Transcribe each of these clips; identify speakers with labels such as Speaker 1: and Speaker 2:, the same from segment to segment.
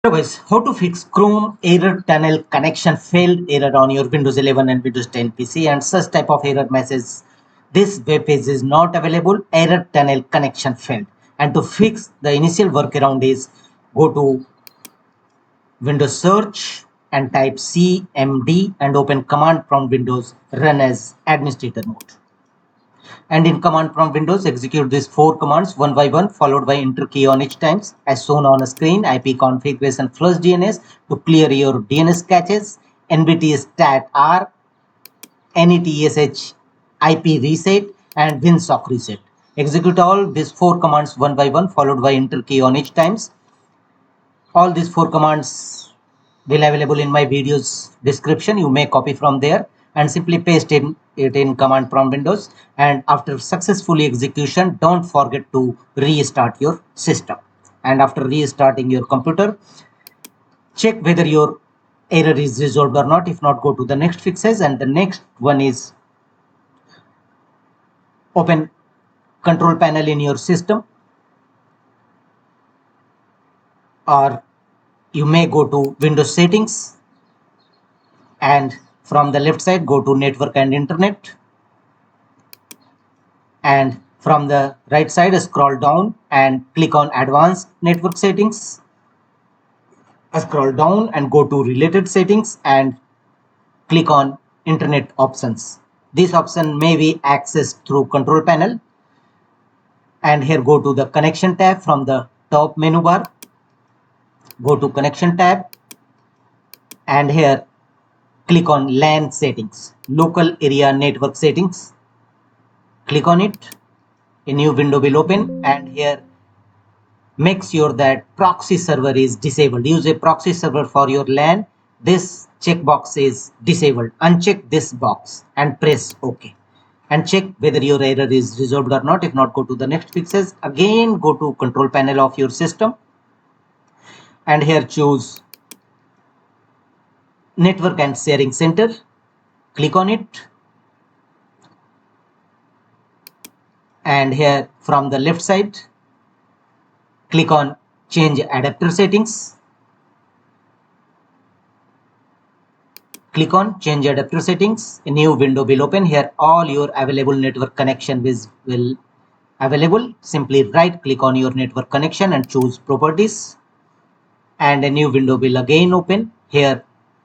Speaker 1: Otherwise, how to fix Chrome error tunnel connection failed error on your Windows 11 and Windows 10 PC and such type of error message. This web page is not available, error tunnel connection failed. And to fix, the initial workaround is go to Windows search and type cmd and open command prompt Windows, run as administrator mode. And in command prompt Windows, execute these 4 commands one by one, followed by enter key on each times as shown on a screen. IPCONFIG and FLUSHDNS to clear your DNS caches, NBTSTAT R, NETSH IP reset, and WINSOCK reset. Execute all these 4 commands one by one, followed by enter key on each times. All these 4 commands will be available in my video's description. You may copy from there and simply paste it in command prompt Windows. And after successfully execution, don't forget to restart your system. And after restarting your computer, check whether your error is resolved or not. If not, go to the next fixes. And the next one is open control panel in your system, or you may go to Windows settings, and from the left side go to network and internet, and from the right side scroll down and click on advanced network settings. Scroll down and go to related settings and click on internet options. This option may be accessed through control panel. And here go to the connection tab from the top menu bar. Go to connection tab and here click on LAN settings, local area network settings. Click on it. A new window will open, and here make sure that proxy server is disabled. Use a proxy server for your LAN. This checkbox is disabled. Uncheck this box and press OK. And check whether your error is resolved or not. If not, go to the next fixes. Again, go to control panel of your system. And here choose Network and Sharing Center. Click on it. And here from the left side, click on Change Adapter Settings. Click on Change Adapter Settings. A new window will open. Here all your available network connection will available. Simply right click on your network connection and choose Properties. And a new window will again open. Here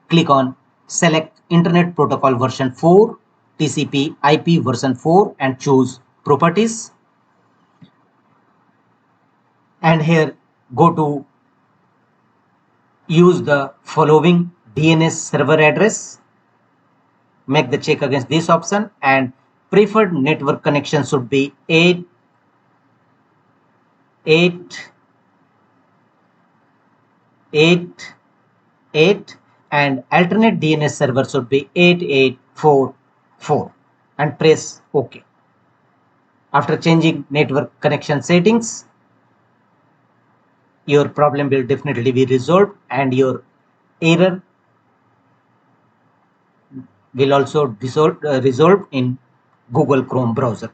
Speaker 1: click on Select Internet Protocol version 4, TCP IP version 4 and choose Properties. And here go to use the following DNS server address. Make the check against this option, and preferred network connection should be 888 and alternate DNS server should be 8844 and press OK. After changing network connection settings, your problem will definitely be resolved and your error will also resolved in Google Chrome browser.